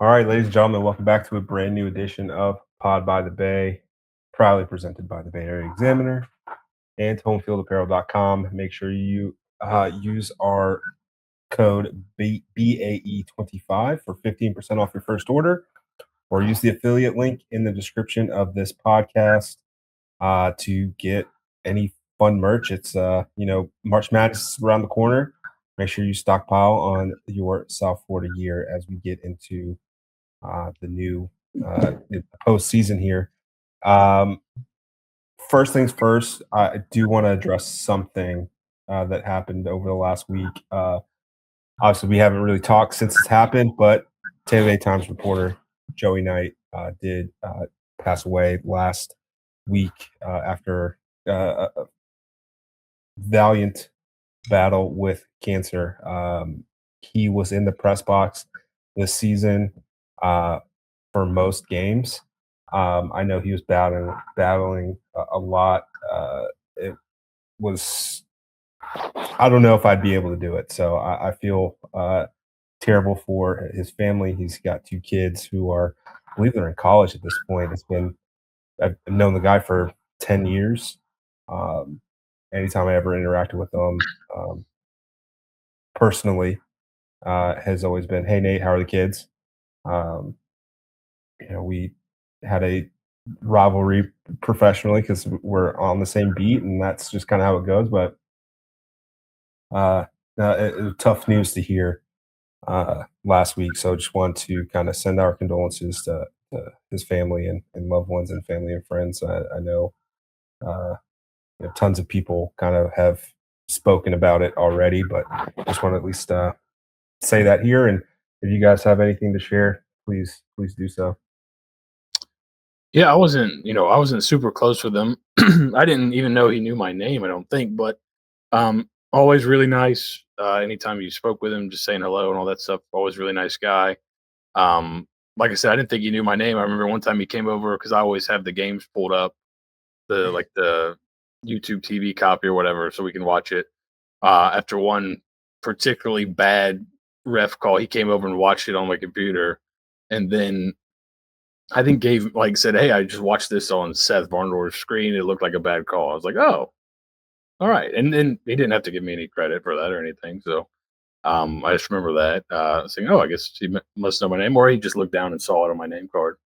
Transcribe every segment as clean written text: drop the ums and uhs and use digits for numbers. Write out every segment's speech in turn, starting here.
All right, ladies and gentlemen, welcome back to a brand new edition of Pod by the Bay, proudly presented by the Bay Area Examiner and homefieldapparel.com. Make sure you use our code BAE25 for 15% off your first order, or use the affiliate link in the description of this podcast to get any fun merch. It's March Madness is around the corner. Make sure you stockpile on your South Florida gear as we get into the new the postseason here. Um, First things first, I do want to address something that happened over the last week. Obviously, we haven't really talked since it's happened, but Tampa Bay Times reporter Joey Knight did pass away last week after a valiant battle with cancer. He was in the press box this season for most games. I know he was battling a lot. It was I don't know if I'd be able to do it. So I feel terrible for his family. He's got two kids who are, I believe they're in college at this point. I've known the guy for 10 years. Um, Anytime I ever interacted with them personally, has always been, "Hey Nate, how are the kids?" Um, we had a rivalry professionally because we're on the same beat, and that's just kind of how it goes. But it was tough news to hear last week. So just want to kind of send our condolences to his family and loved ones and family and friends. I know, uh, tons of people kind of have spoken about it already, but just want to at least say that here. And if you guys have anything to share, please do so. Yeah, I wasn't super close with him. I didn't even know he knew my name, I don't think, but always really nice. Anytime you spoke with him, just saying hello and all that stuff, always really nice guy. Um, like I said, I didn't think he knew my name. I remember one time he came over because I always have the games pulled up, the YouTube TV copy or whatever, so we can watch it. After one particularly bad ref call, he came over and watched it on my computer, and then I think gave like said, "Hey, I just watched this on Seth Varndoor's screen. It looked like a bad call." I was like, "Oh, all right." And then he didn't have to give me any credit for that or anything. So I just remember that saying, "Oh, I guess he must know my name," or he just looked down and saw it on my name card.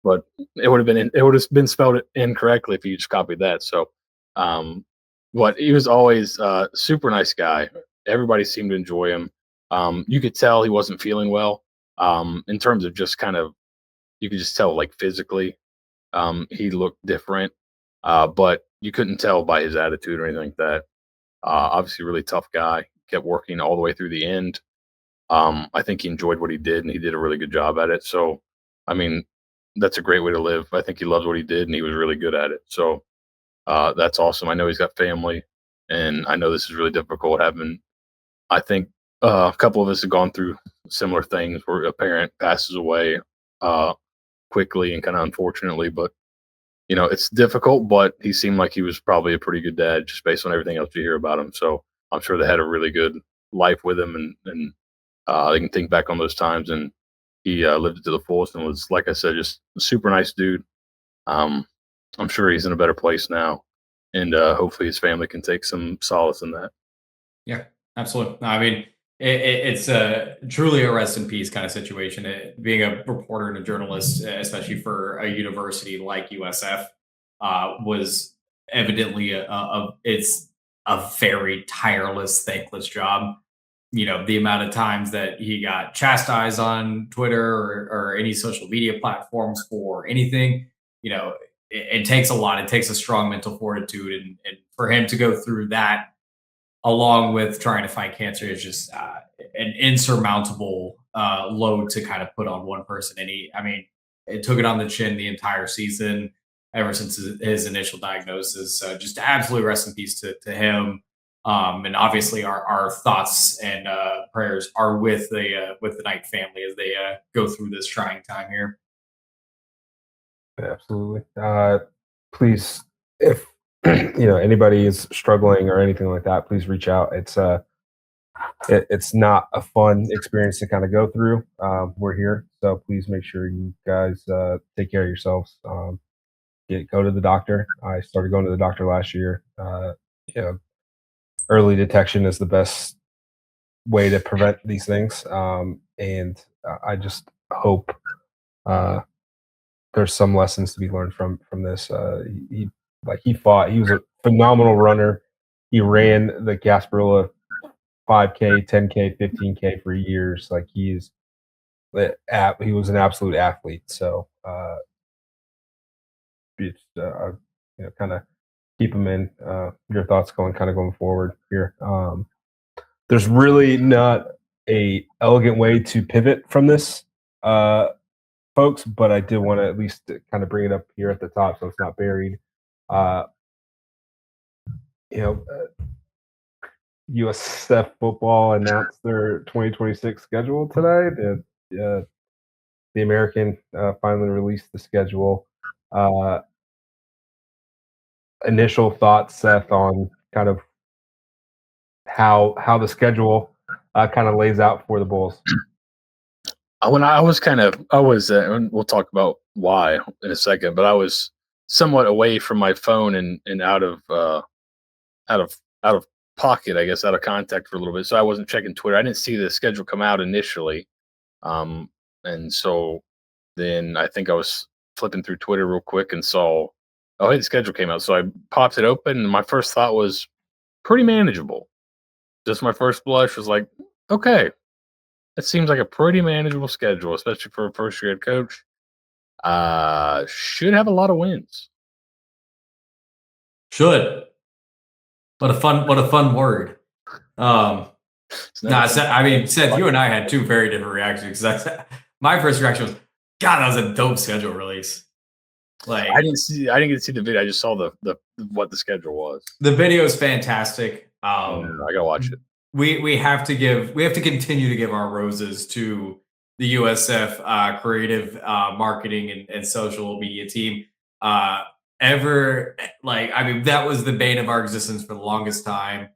But it would have been spelled incorrectly if you just copied that. So, um, but he was always super nice guy. Everybody seemed to enjoy him. You could tell he wasn't feeling well. In terms of just kind of, you could just tell like physically he looked different, but you couldn't tell by his attitude or anything like that. Obviously, really tough guy. Kept working all the way through the end. I think he enjoyed what he did, and he did a really good job at it. So, I mean, that's a great way to live. I think he loves what he did, and he was really good at it. So that's awesome. I know he's got family, and I know this is really difficult. Having, I think a couple of us have gone through similar things where a parent passes away uh, quickly and kind of unfortunately, but it's difficult, but he seemed like he was probably a pretty good dad just based on everything else you hear about him. So I'm sure they had a really good life with him, and they can think back on those times. And he lived it to the fullest and was, like I said, just a super nice dude. Um, I'm sure he's in a better place now, and hopefully his family can take some solace in that. Yeah, absolutely. No, I mean, it's a truly a rest in peace kind of situation. Being a reporter and a journalist, especially for a university like USF, was evidently it's a very tireless, thankless job. The amount of times that he got chastised on Twitter or any social media platforms for anything, it takes a lot. It takes a strong mental fortitude, and for him to go through that along with trying to fight cancer is just an insurmountable load to kind of put on one person. And I mean, it took it on the chin the entire season ever since his initial diagnosis. So just absolutely rest in peace to him. And obviously, our thoughts and prayers are with the Knight family as they go through this trying time here. Absolutely. Please, if anybody is struggling or anything like that, please reach out. It's it's not a fun experience to kind of go through. We're here, so please make sure you guys take care of yourselves. Go to the doctor. I started going to the doctor last year. Early detection is the best way to prevent these things. And I just hope there's some lessons to be learned from this. He fought. He was a phenomenal runner. He ran the Gasparilla 5K, 10K, 15K for years. Like he was an absolute athlete. So it's kind of keep him in your thoughts going forward here. There's really not a elegant way to pivot from this, folks, but I did want to at least kind of bring it up here at the top so it's not buried. USF football announced their 2026 schedule today. The American finally released the schedule. Initial thoughts, Seth, on kind of how the schedule kind of lays out for the Bulls. When and we'll talk about why in a second, but I was somewhat away from my phone and out of pocket, I guess, out of contact for a little bit. So I wasn't checking Twitter. I didn't see the schedule come out initially. And so then I think I was flipping through Twitter real quick and saw, oh, hey, the schedule came out. So I popped it open, and my first thought was pretty manageable. Just my first blush was like, okay, that seems like a pretty manageable schedule, especially for a first-year head coach. Should have a lot of wins. Should. What a fun word. Seth, you and I had two very different reactions. My first reaction was, God, that was a dope schedule release. Like I didn't get to see the video. I just saw the what the schedule was. The video is fantastic. I gotta watch it. We have to continue to give our roses to the USF creative marketing and social media team. That was the bane of our existence for the longest time.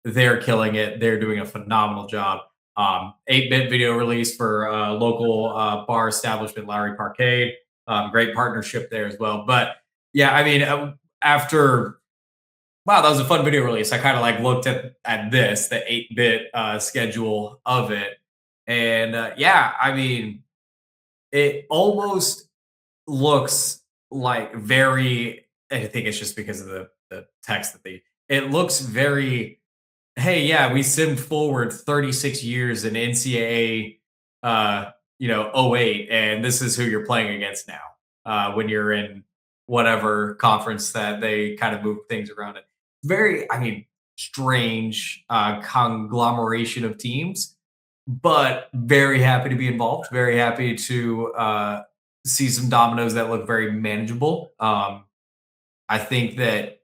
They're killing it. They're doing a phenomenal job. 8-bit video release for local bar establishment, Lowry Parkade. Great partnership there as well. But yeah, after wow, that was a fun video release. I kind of looked at the 8-bit schedule of it, and it almost looks like very. I think it's just because of the text that it looks very. Hey, yeah, we simmed forward 36 years in NCAA, 08, and this is who you're playing against now. When you're in whatever conference that they kind of move things around it. Very, strange conglomeration of teams, but very happy to be involved. Very happy to see some dominoes that look very manageable. I think that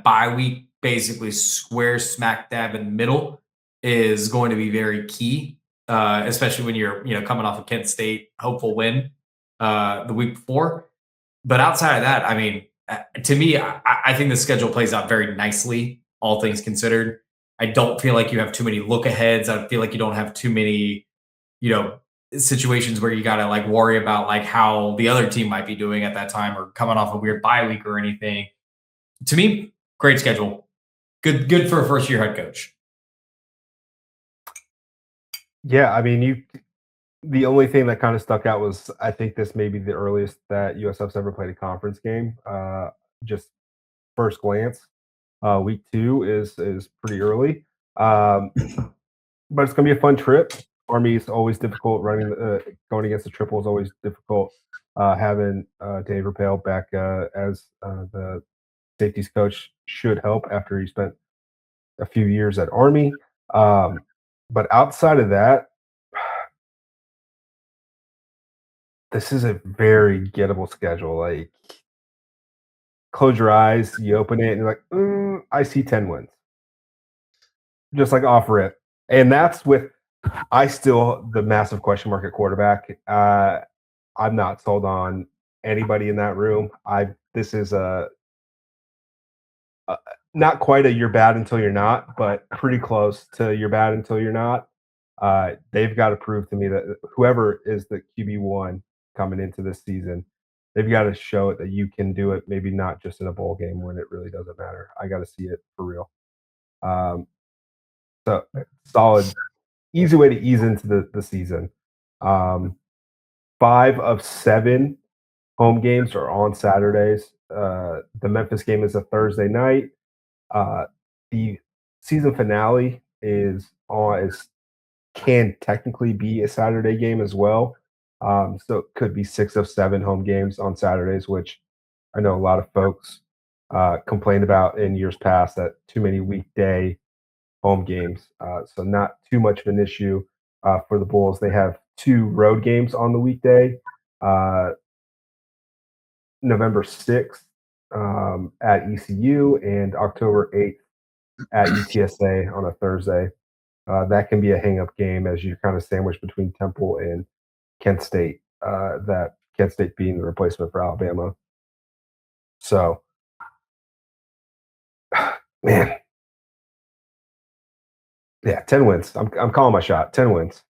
bye week, basically square smack dab in the middle, is going to be very key, especially when you're coming off a Kent State hopeful win the week before. But outside of that, to me, I think the schedule plays out very nicely, all things considered. I don't feel like you have too many look aheads. I feel like you don't have too many, situations where you got to worry about how the other team might be doing at that time or coming off a weird bye week or anything. To me, great schedule. Good for a first-year head coach. Yeah, the only thing that kind of stuck out was I think this may be the earliest that USF's ever played a conference game. Just first glance, week 2 is pretty early, but it's going to be a fun trip. Army is always difficult running. Going against the triple is always difficult. Having Dave Rappel back as the safeties coach should help after he spent a few years at Army. But outside of that, this is a very gettable schedule. Close your eyes, you open it, and you're like, I see 10 wins. Just offer it. And that's with the massive question mark at quarterback. I'm not sold on anybody in that room. This is not quite a you're bad until you're not, but pretty close to you're bad until you're not. They've got to prove to me that whoever is the QB1 coming into this season, they've got to show it that you can do it. Maybe not just in a bowl game when it really doesn't matter. I got to see it for real. Um, so solid, easy way to ease into the season. 5 of 7 home games are on Saturdays. The Memphis game is a Thursday night. The season finale can technically be a Saturday game as well. So it could be 6 of 7 home games on Saturdays, which I know a lot of folks complained about in years past that too many weekday home games. So not too much of an issue for the Bulls. They have 2 road games on the weekday. November 6th at ECU and October 8th at UTSA on a Thursday. That can be a hang-up game as you kind of sandwich between Temple and Kent State. That Kent State being the replacement for Alabama. So, man, yeah, 10 wins. I'm calling my shot. 10 wins.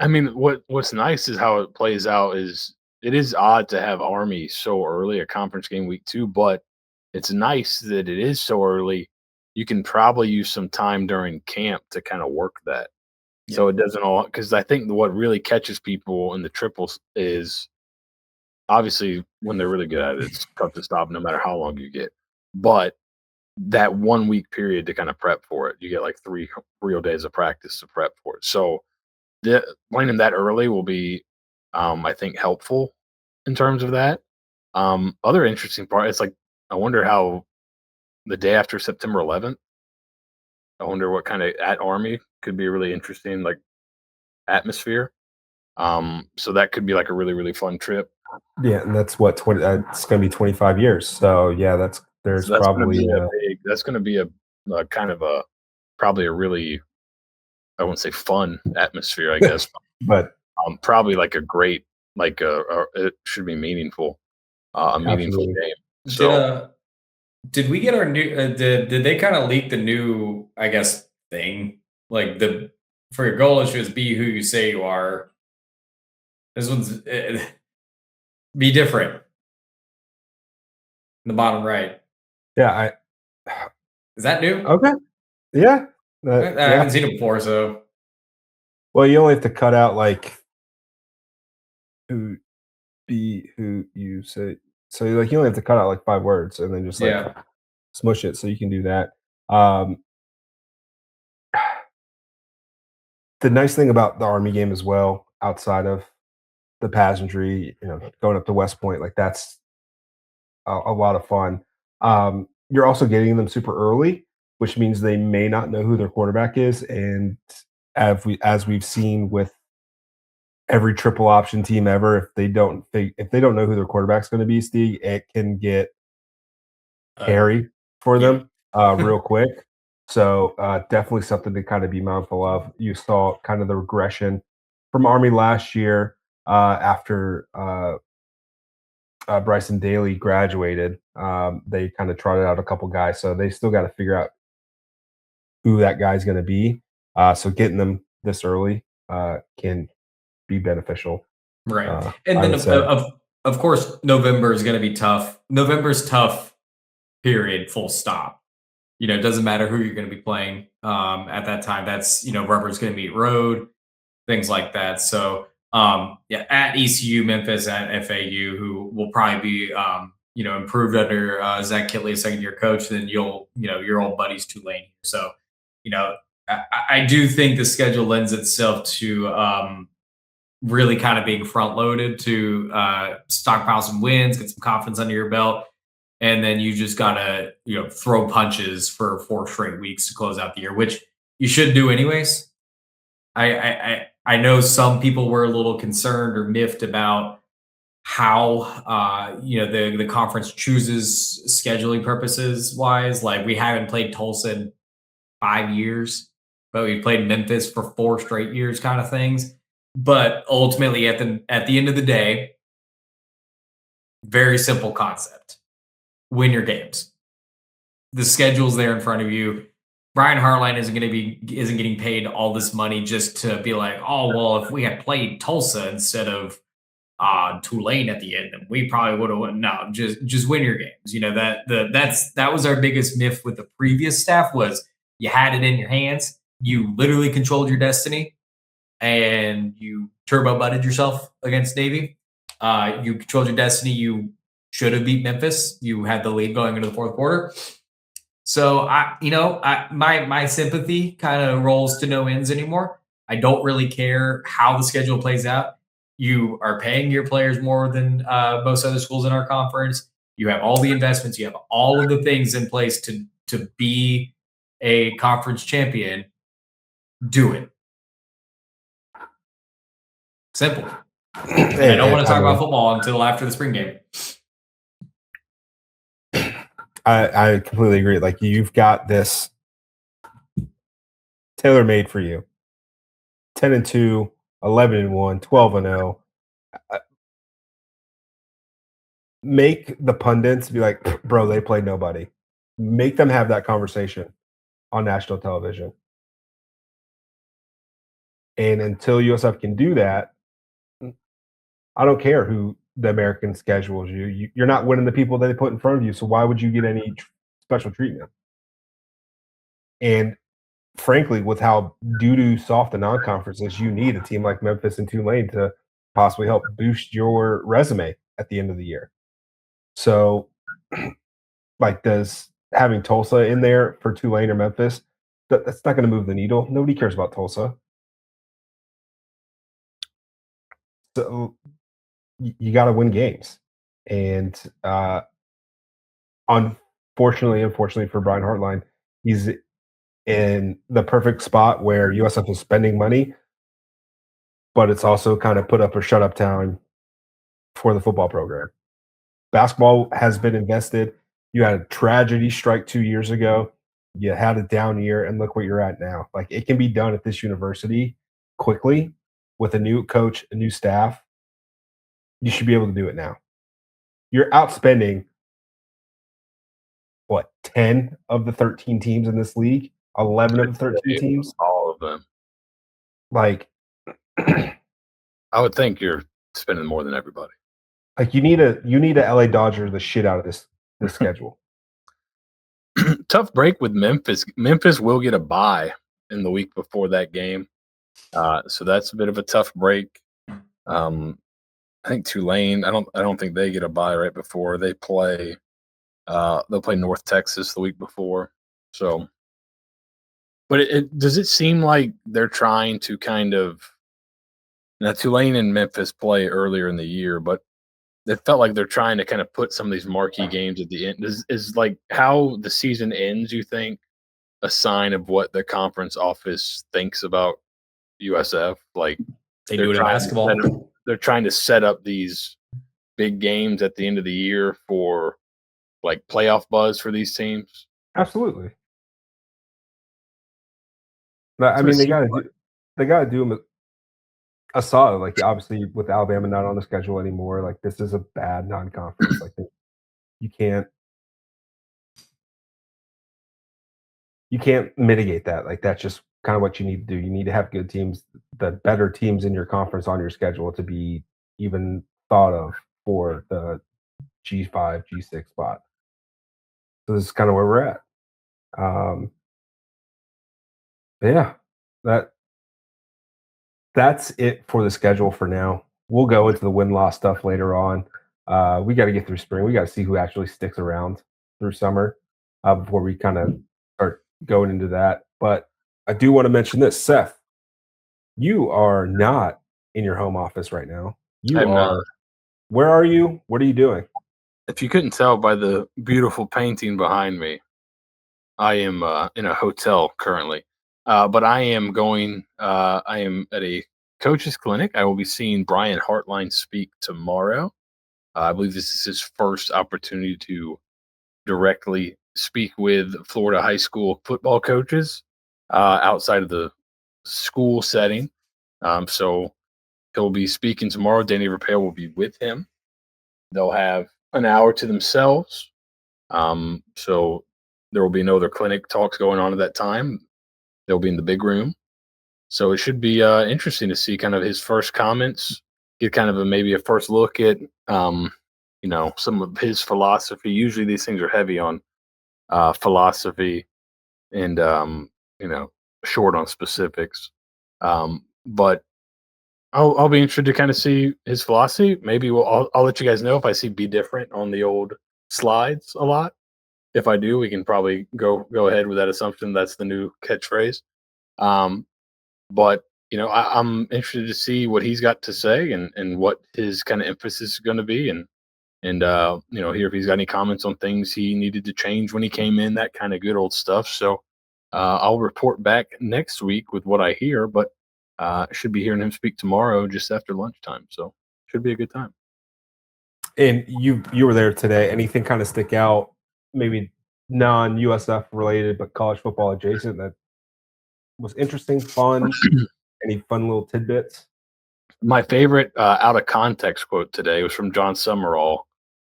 I mean, what's nice is how it plays out. Is it is odd to have Army so early, a conference game week 2, but it's nice that it is so early. You can probably use some time during camp to kind of work that. So it doesn't all, because I think what really catches people in the triples is obviously when they're really good at it, it's tough to stop no matter how long you get. But that 1 week period to kind of prep for it, you get like 3 real days of practice to prep for it. So playing them that early will be, I think, helpful in terms of that. Other interesting part, it's like I wonder how the day after September 11th. I wonder what kind of at Army could be a really interesting like atmosphere. So that could be like a really really fun trip. Yeah, and that's what 20. It's going to be 25 years. So yeah, there's So that's going to probably be that's going to be a kind of a probably a really, I wouldn't say fun atmosphere, I guess. but Probably like a great like it should be meaningful, a meaningful absolutely. game. So Did we get our new? Did they kind of leak the new? I guess thing like the for your goal is just be who you say you are. This one's be different. In the bottom right, Yeah, is that new? okay. Yeah. I Yeah. haven't seen it before, so Well, you only have to cut out like who be who you say. So like you only have to cut out like 5 words and then just like yeah. smush it. So you can do that. Um, the nice thing about the Army game as well, outside of the pageantry, going up to West Point, like that's a lot of fun. You're also getting them super early, which means they may not know who their quarterback is, and as we've seen with every triple option team ever, if they don't know who their quarterback's going to be, Steve, it can get hairy for Yeah. them real quick. So definitely something to kind of be mindful of. You saw kind of the regression from Army last year after Bryson Daly graduated. They kind of trotted out a couple guys, so they still got to figure out who that guy's going to be. So getting them this early can be beneficial. Right. And I then would say. of course November is going to be tough. November's tough. Period. Full stop. It doesn't matter who you're going to be playing at that time. That's rubber's going to meet road, things like that. So yeah, at ECU, Memphis, at FAU, who will probably be improved under Zach Kitley, a second year coach. Then your old buddy's Tulane. So I do think the schedule lends itself to really kind of being front loaded to stockpile some wins, get some confidence under your belt, and then you just gotta throw punches for 4 straight weeks to close out the year, which you should do anyways. I know some people were a little concerned or miffed about how the conference chooses scheduling purposes wise. Like we haven't played Tulsa in 5 years, but we played Memphis for 4 straight years, kind of things. But ultimately, at the end of the day, very simple concept: win your games. the schedule's there in front of you. Brian Hartline isn't getting paid all this money just to be like, oh well, if we had played Tulsa instead of Tulane at the end, then we probably would have won. No, just win your games. That was our biggest myth with the previous staff was you had it in your hands. You literally controlled your destiny, and you turbo butted yourself against Navy. You controlled your destiny. You should have beat Memphis. You had the lead going into the fourth quarter. So my sympathy kind of rolls to no ends anymore. I don't really care how the schedule plays out. You are paying your players more than most other schools in our conference. You have all the investments. You have all of the things in place to be a conference champion. Do it. Simple. And I don't want to talk about football until after the spring game. I completely agree. Like, you've got this tailor-made for you. 10-2, 11-1, 12-0. Make the pundits be like, bro, they played nobody. Make them have that conversation on national television. And until USF can do that, I don't care who the American schedules you. You're not winning the people that they put in front of you, so why would you get any special treatment? And frankly, with how doo-doo soft the non-conference is, you need a team like Memphis and Tulane to possibly help boost your resume at the end of the year. So, like, does having Tulsa in there for Tulane or Memphis, that's not going to move the needle. Nobody cares about Tulsa. So you got to win games. And unfortunately for Brian Hartline, he's in the perfect spot where USF is spending money, but it's also kind of put up or shut up town for the football program. Basketball has been invested. You had a tragedy strike 2 years ago. You had a down year, and look where you're at now. Like, it can be done at this university quickly with a new coach, a new staff. You should be able to do it now. You're outspending, what, 10 of the 13 teams in this league? 11 of the 13 teams? All of them. Like, I would think you're spending more than everybody. Like, you need a LA Dodger the shit out of this schedule. Tough break with Memphis. Memphis will get a bye in the week before that game, so that's a bit of a tough break. I think Tulane. I don't think they get a bye right before they play. They'll play North Texas the week before. So, but does it seem like they're trying to kind of now Tulane and Memphis play earlier in the year, but it felt like they're trying to kind of put some of these marquee games at the end. Is like how the season ends, you think, a sign of what the conference office thinks about USF? Like they do it in basketball. They're trying to set up these big games at the end of the year for like playoff buzz for these teams. Absolutely. But I mean, they got to do them a solid. Like, obviously, with Alabama not on the schedule anymore, like, this is a bad non-conference. Like, you can't mitigate that. Like, that's just kind of what you need to do. You need to have good teams, the better teams in your conference on your schedule to be even thought of for the G5, G6 spot. So this is kind of where we're at. Yeah, that's it for the schedule for now. We'll go into the win-loss stuff later on. We got to get through spring. We got to see who actually sticks around through summer before we kind of start going into that. But I do want to mention this, Seth. You are not in your home office right now. I'm not. Where are you? What are you doing? If you couldn't tell by the beautiful painting behind me, I am in a hotel currently. But I am going. I am at a coach's clinic. I will be seeing Brian Hartline speak tomorrow. I believe this is his first opportunity to directly speak with Florida high school football coaches outside of the school setting. So he'll be speaking tomorrow. Danny Raphael will be with him. They'll have an hour to themselves. So There will be no other clinic talks going on at that time. They'll be in the big room. So it should be interesting to see kind of his first comments, get kind of maybe a first look at, some of his philosophy. Usually these things are heavy on philosophy and, short on specifics. But I'll be interested to kind of see his philosophy. Maybe I'll let you guys know if I see Be Different on the old slides a lot. If I do, we can probably go ahead with that assumption. That's the new catchphrase. But I'm interested to see what he's got to say and what his kind of emphasis is going to be, and hear if he's got any comments on things he needed to change when he came in, that kind of good old stuff. So I'll report back next week with what I hear, but should be hearing him speak tomorrow just after lunchtime. So should be a good time. And you were there today. Anything kind of stick out, maybe non-USF related, but college football adjacent that was interesting, fun? Any fun little tidbits? My favorite out of context quote today was from John Summerall,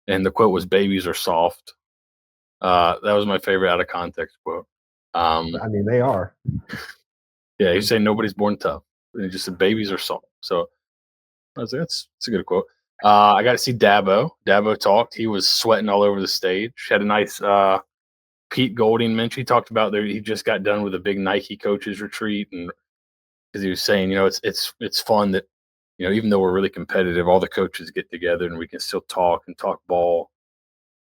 and the quote was "Babies are soft." That was my favorite out of context quote. I mean, they are. Yeah, he's saying nobody's born tough. And he just said babies are soft. So I was like, that's a good quote. I got to see Dabo. Dabo talked. He was sweating all over the stage. Had a nice Pete Golding mention. He talked about there. He just got done with a big Nike coaches retreat, and because he was saying, it's fun that even though we're really competitive, all the coaches get together and we can still talk and talk ball.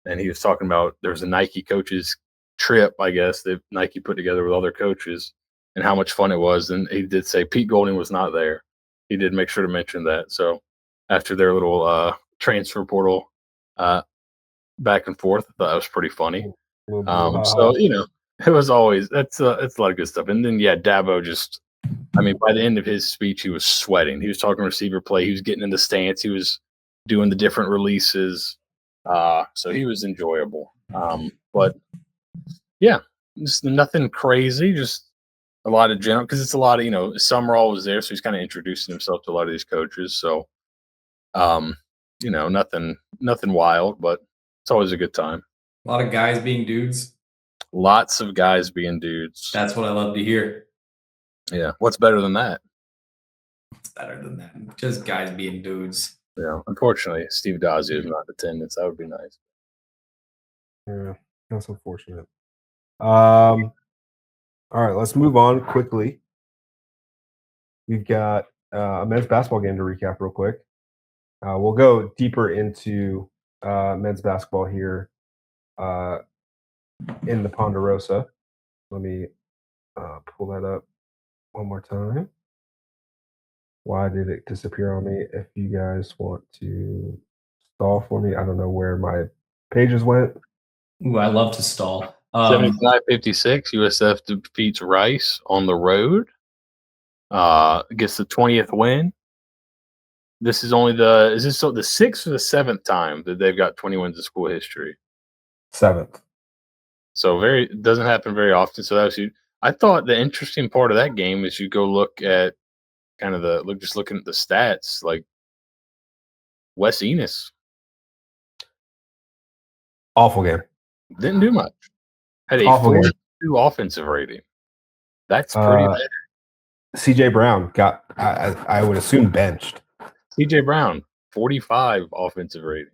And he was talking about there's a Nike coaches trip, I guess, that Nike put together with other coaches, and how much fun it was. And he did say Pete Golding was not there. He did make sure to mention that. So after their little transfer portal back and forth, I thought that was pretty funny. So it was always it's a lot of good stuff. And then Dabo just, I mean, by the end of his speech, he was sweating. He was talking receiver play. He was getting in the stance. He was doing the different releases. So he was enjoyable. But yeah, just nothing crazy. Just a lot of general, because it's a lot of Summerall was there, so he's kind of introducing himself to a lot of these coaches. So, nothing wild, but it's always a good time. A lot of guys being dudes. Lots of guys being dudes. That's what I love to hear. Yeah. What's better than that? What's better than that? Just guys being dudes. Yeah. Unfortunately, Steve Dazio is not in attendance. That would be nice. Yeah, that's unfortunate. All right, let's move on quickly. We've got a men's basketball game to recap real quick. We'll go deeper into men's basketball here in the Ponderosa. Let me pull that up one more time. Why did it disappear on me? If you guys want to stall for me, I don't know where my pages went. Ooh, I love to stall. 75-56, USF defeats Rice on the road. Gets the 20th win. This is only the 6th or the 7th time that they've got 20 wins in school history? 7th. So it doesn't happen very often. So that was huge. I thought the interesting part of that game is you go look at kind of just looking at the stats, like Wes Enos. Awful game. Didn't do much. Had a Awful 42 offensive rating. That's pretty bad. CJ Brown got, I would assume, benched. CJ Brown, 45 offensive rating.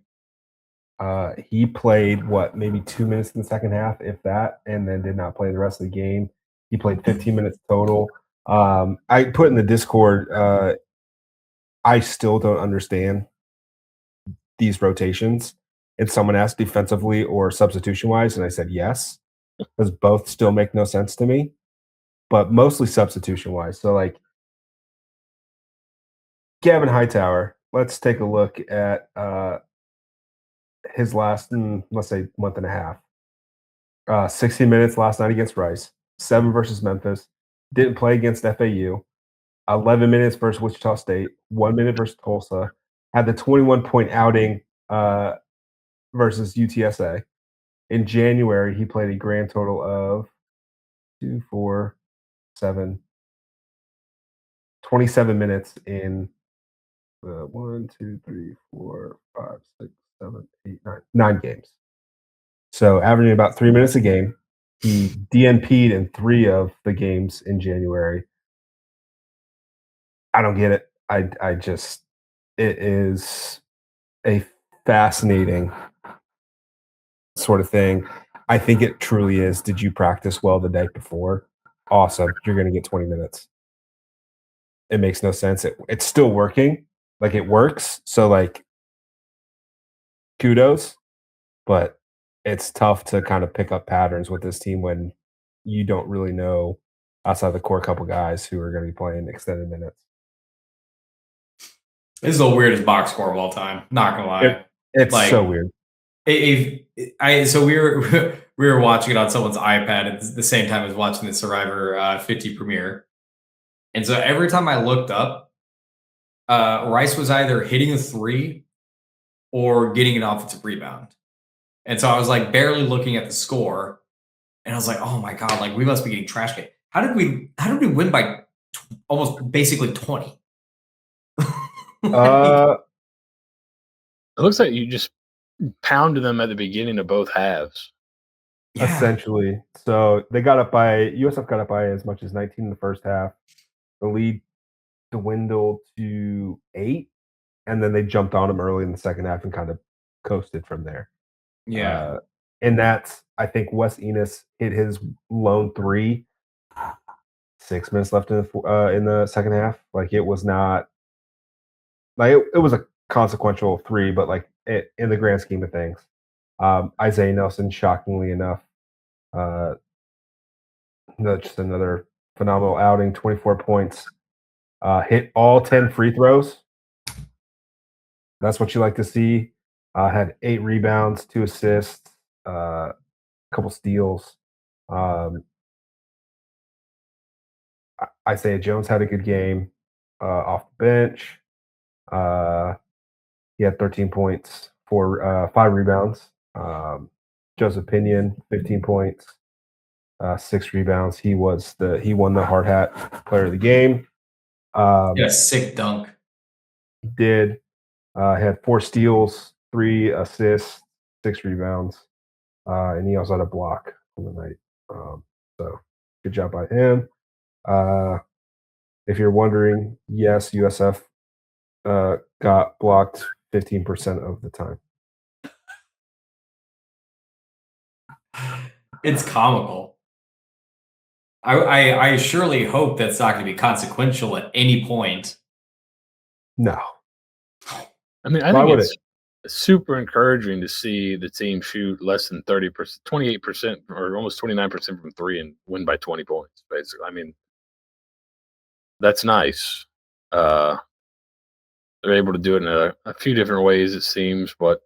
He played maybe 2 minutes in the second half, if that, and then did not play the rest of the game. He played 15 minutes total. I put in the Discord, I still don't understand these rotations. And someone asked defensively or substitution wise, and I said yes, because both still make no sense to me, but mostly substitution wise. So, like, Gavin Hightower, let's take a look at his last, let's say, month and a half. 60 minutes last night against Rice, 7 versus Memphis, didn't play against FAU, 11 minutes versus Wichita State, 1 minute versus Tulsa, had the 21-point outing versus UTSA. In January, he played a grand total of 27 minutes in 9 games. So averaging about 3 minutes a game. He DNP'd in 3 of the games in January. I don't get it. I just it is a fascinating sort of thing. I think it truly is. Did you practice well the day before? Awesome. You're going to get 20 minutes. It makes no sense. It's still working. Like it works. So like kudos, but it's tough to kind of pick up patterns with this team when you don't really know outside the core couple guys who are going to be playing extended minutes. This is the weirdest box score of all time. Not gonna lie. It's Like, so weird. So we were we were watching it on someone's iPad at the same time as watching the Survivor 50 premiere, and so every time I looked up, Rice was either hitting a three or getting an offensive rebound, and so I was like barely looking at the score, and I was like, oh my god, like we must be getting trash can. How did we win by almost basically 20? Uh, It looks like you just pounded them at the beginning of both halves. Yeah. Essentially. So they got up by USF got up by as much as 19 in the first half. The lead dwindled to 8, and then they jumped on them early in the second half and kind of coasted from there. Yeah. And that's I think Wes Enos hit his lone 3. 6 minutes left in the second half. Like it was not like it was a consequential 3, but like in the grand scheme of things, Isaiah Nelson, shockingly enough, just another phenomenal outing. 24 points, hit all 10 free throws. That's what you like to see. Had 8 rebounds, 2 assists, a couple steals. Isaiah Jones had a good game off the bench. He had 13 points for 5 rebounds. Joseph Pinion, 15 points, 6 rebounds. He won the hard hat player of the game. Yeah, sick dunk. Did had 4 steals, 3 assists, 6 rebounds, and he also had a block on the night. So good job by him. If you're wondering, yes, USF got blocked 15% of the time. It's comical. I surely hope that's not going to be consequential at any point. No. I mean, I Why think would it's super encouraging to see the team shoot less than 30%, 28%, or almost 29% from 3 and win by 20 points, basically. I mean, that's nice. They're able to do it in a few different ways, it seems, but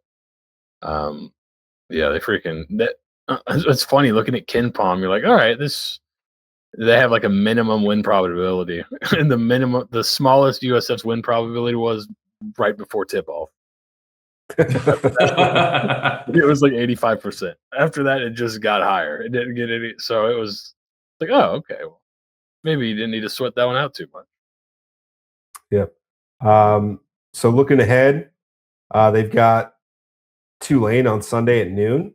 yeah, they freaking that. It's funny looking at Ken Palm. You're like, all right, they have like a minimum win probability, and the smallest USF's win probability was right before tip off. It was like 85%. After that, it just got higher. It didn't get any. So it was like, oh, okay. Well, maybe you didn't need to sweat that one out too much. Yep. So looking ahead, they've got Tulane on Sunday at noon.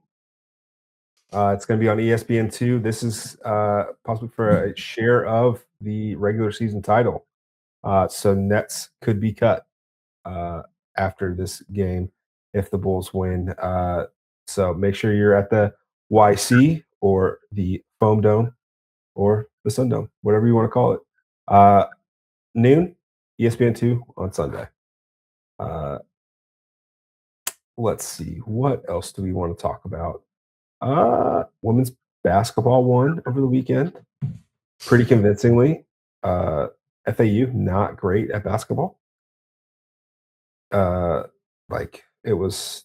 It's going to be on ESPN2. This is possibly for a share of the regular season title. So nets could be cut after this game if the Bulls win. So make sure you're at the YC or the Foam Dome or the Sun Dome, whatever you want to call it. Noon, ESPN2 on Sunday. Let's see. What else do we want to talk about? Women's basketball won over the weekend pretty convincingly. FAU, not great at basketball. Like it was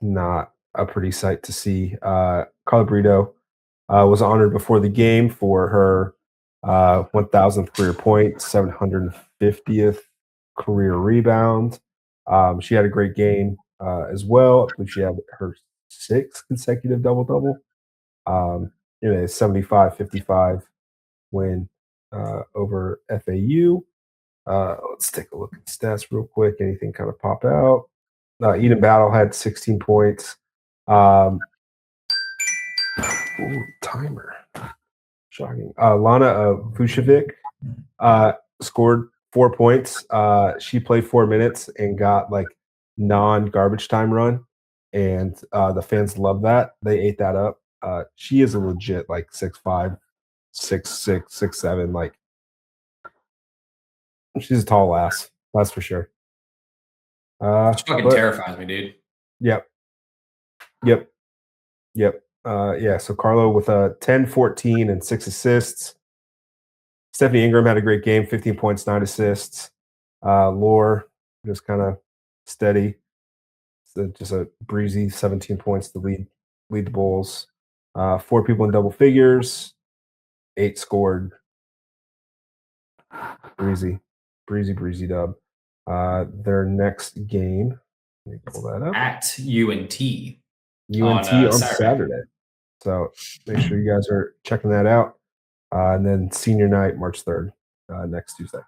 not a pretty sight to see. Carla Brito was honored before the game for her 1,000th career point, 750th career rebound. She had a great game as well. I believe she had her 6th consecutive double-double. In a 75-55 win over FAU. Let's take a look at stats real quick. Anything kind of pop out? Eden Battle had 16 points. Ooh, timer. Shocking. Lana Vucevic scored 4 points. She played 4 minutes and got like non-garbage time run, and the fans love that. They ate that up. She is a legit like 6'5", 6'6", 6'7". Like she's a tall ass. That's for sure. She fucking But terrifies me, dude. yep. Yeah, so Carlo with 10, 14, and 6 assists. Stephanie Ingram had a great game, 15 points, 9 assists. Lore just kind of steady. So just a breezy 17 points to lead the Bulls. 4 people in double figures, 8 scored. Breezy dub. Their next game, let me pull that up. At UNT. UNT on Saturday. So make sure you guys are checking that out. And then senior night, March 3rd, next Tuesday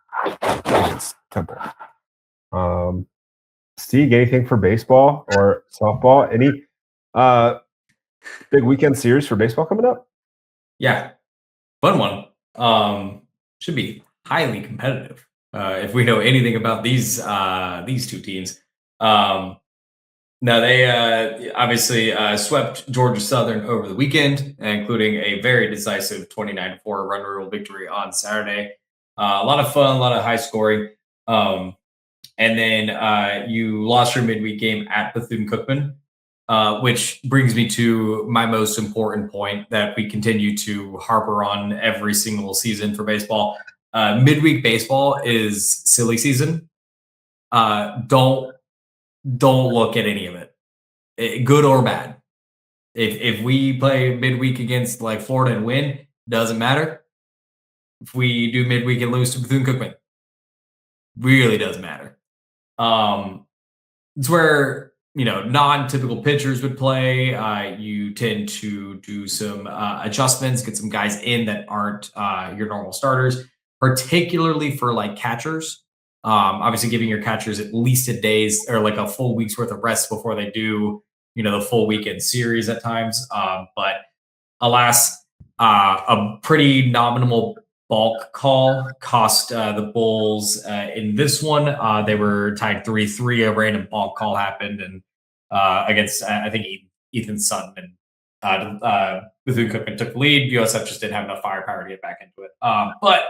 against Temple. Steeg, anything for baseball or softball? Any big weekend series for baseball coming up? Yeah, fun one. Should be highly competitive if we know anything about these two teams. Now they obviously swept Georgia Southern over the weekend, including a very decisive 29-4 run rule victory on Saturday. A lot of fun, a lot of high scoring. And then you lost your midweek game at Bethune-Cookman, which brings me to my most important point that we continue to harper on every single season for baseball. Midweek baseball is silly season. Don't look at any of it, good or bad. If we play midweek against like Florida and win, doesn't matter. If we do midweek and lose to Bethune-Cookman, really doesn't matter. It's where non-typical pitchers would play. You tend to do some adjustments, get some guys in that aren't your normal starters, particularly for like catchers. Obviously, giving your catchers at least a day's or like a full week's worth of rest before they do the full weekend series at times. But alas, a pretty nominal bulk call cost the Bulls in this one. They were tied 3-3. A random bulk call happened, and against I think Ethan Sutton and Bethune-Cookman took the lead. USF just didn't have enough firepower to get back into it. But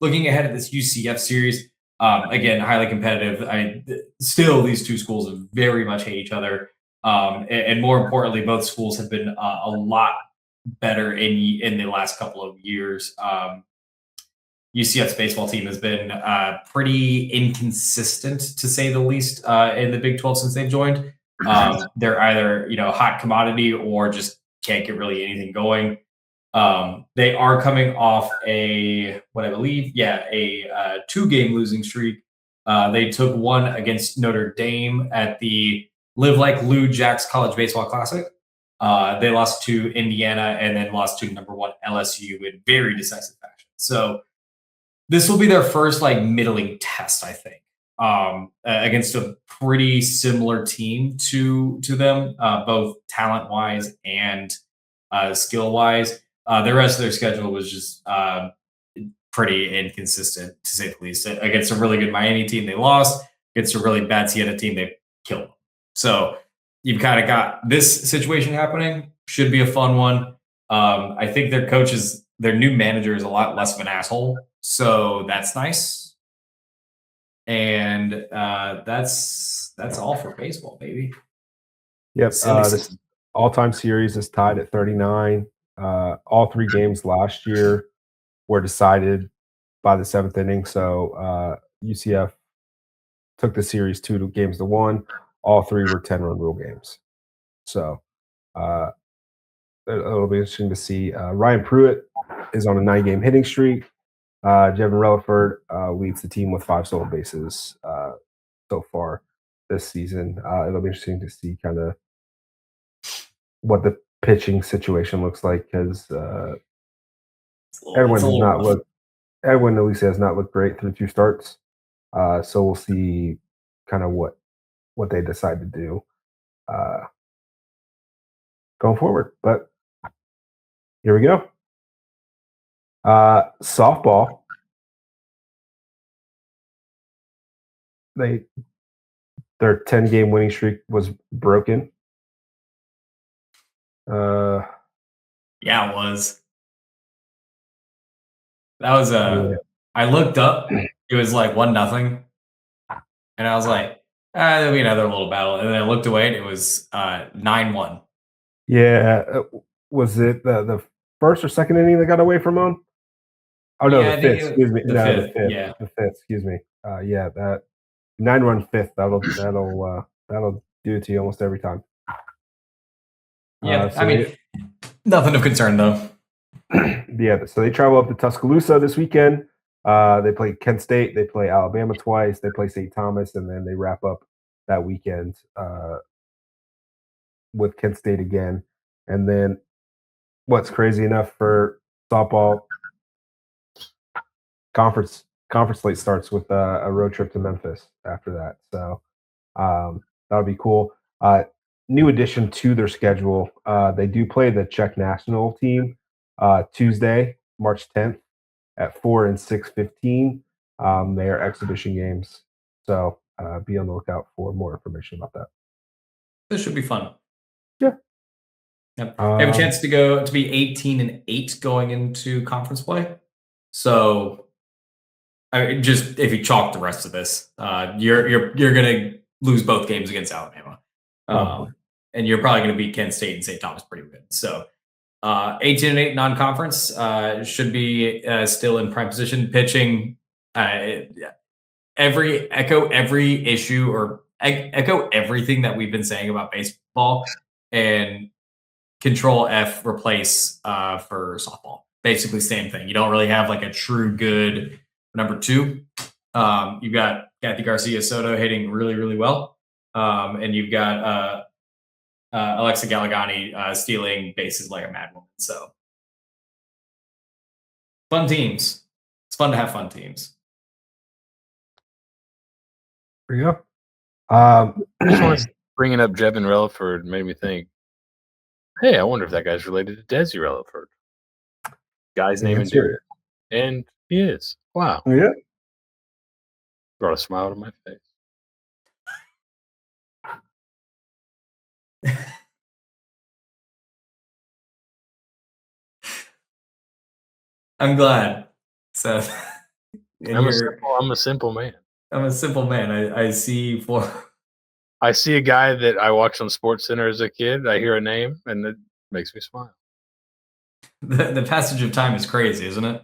looking ahead at this UCF series, again, highly competitive. Still, these two schools very much hate each other. And more importantly, both schools have been a lot better in the last couple of years. UCF's baseball team has been pretty inconsistent, to say the least, in the Big 12 since they've joined. They're either hot commodity or just can't get really anything going. They are coming off a 2-game losing streak. They took one against Notre Dame at the Live Like Lou Jacks College Baseball Classic. They lost to Indiana and then lost to number 1 LSU in very decisive fashion. So this will be their first middling test, I think, against a pretty similar team to them, both talent wise and skill wise. The rest of their schedule was just pretty inconsistent, to say the least. Against a really good Miami team, they lost. Against a really bad Siena team, they killed them. So you've kind of got this situation happening. Should be a fun one. I think their new manager is a lot less of an asshole. So that's nice. And that's all for baseball, baby. Yep. This all-time series is tied at 39. All 3 games last year were decided by the 7th inning. So UCF took the series 2 games to 1. All 3 were 10-run rule games. So it'll be interesting to see. Ryan Pruitt is on a 9-game hitting streak. Jevin Relaford leads the team with 5 stolen bases so far this season. It'll be interesting to see kind of what the pitching situation looks like because Edwin at least has not looked great through 2 starts. So we'll see kind of what they decide to do going forward. But Here we go. Softball. Their 10-game winning streak was broken. Yeah, it was. That was Yeah. I looked up. It was like 1-0, and I was like, there'll be another little battle. And then I looked away, and it was 9-1. Yeah. Was it the first or second inning that got away from them? Oh no, Yeah, the I think fifth. Excuse me. the No, fifth. the fifth. Yeah. The fifth. Excuse me. Yeah, that 9-run fifth. That'll do it to you almost every time. Yeah, So I mean, nothing of concern though. yeah, so they travel up to Tuscaloosa this weekend. They play Kent State, they play Alabama twice, they play St. Thomas, and then they wrap up that weekend with Kent State again. And then what's crazy enough for softball, conference slate starts with a road trip to Memphis after that. So that'll be cool. New addition to their schedule. They do play the Czech national team Tuesday, March 10th at 4 and 6:15. They are exhibition games, so be on the lookout for more information about that. This should be fun. Yeah. Yep. They have a chance to go to be 18-8 going into conference play. So, I mean, just if you chalk the rest of this, you're gonna lose both games against Alabama, and you're probably gonna beat Kent State and St. Thomas pretty good. So, 18-8 non-conference should be still in prime position. Pitching, echo every issue or echo everything that we've been saying about baseball, and Control F replace for softball. Basically, same thing. You don't really have like a true good number two. You've got Kathy Garcia Soto hitting really, really well, and you've got Alexa Galagani stealing bases like a madwoman. So, fun teams. It's fun to have fun teams. There you go. I just want to bringing up Jevin Relaford made me think, hey, I wonder if that guy's related to Desi Relaford. Guy's name and dude. And he is. Wow. Yeah. Brought a smile to my face. I'm glad, Seth. I'm a simple man. I'm a simple man. I see for. I see a guy that I watched on Sports Center as a kid. I hear a name, and it makes me smile. The passage of time is crazy, isn't it?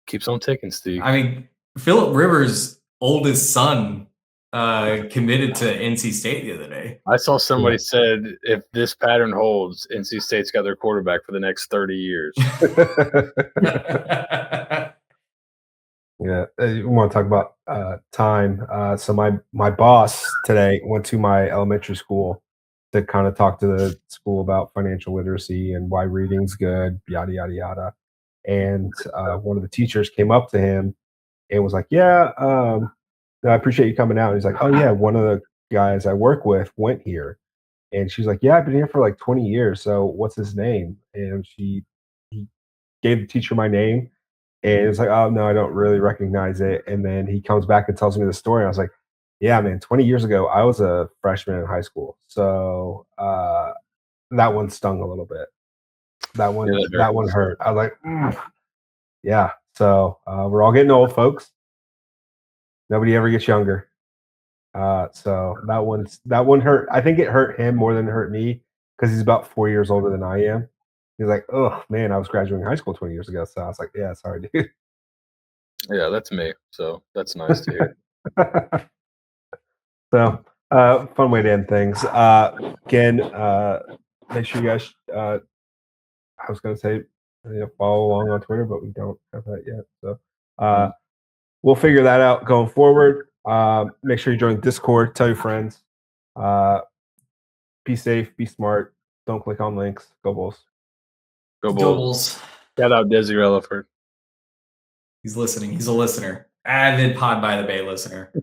Keeps on ticking, Steeg. I mean, Phillip Rivers' oldest son committed to NC State the other day. I saw somebody said if this pattern holds, NC State's got their quarterback for the next 30 years. Yeah, we want to talk about time. So my boss today went to my elementary school to kind of talk to the school about financial literacy and why reading's good, yada yada yada. And one of the teachers came up to him and was like, "Yeah, I appreciate you coming out." And he's like, "Oh yeah, one of the guys I work with went here," and she's like, "Yeah, I've been here for like 20 years. So what's his name?" And he gave the teacher my name. And it's like, oh no, I don't really recognize it. And then he comes back and tells me the story. I was like, yeah, man, 20 years ago, I was a freshman in high school. So that one stung a little bit. That one hurt. I was like, yeah. So we're all getting old, folks. Nobody ever gets younger. So that one hurt. I think it hurt him more than it hurt me because he's about 4 years older than I am. He's like, oh man, I was graduating high school 20 years ago. So I was like, yeah, sorry, dude. Yeah, that's me. So that's nice to hear. So fun way to end things. Again, make sure you guys, I was going to say, follow along on Twitter, but we don't have that yet. So we'll figure that out going forward. Make sure you join Discord. Tell your friends. Be safe. Be smart. Don't click on links. Go Bulls. Go Bulls. Shout out Desi Relaford. He's listening. He's a listener. Avid Pod by the Bay listener.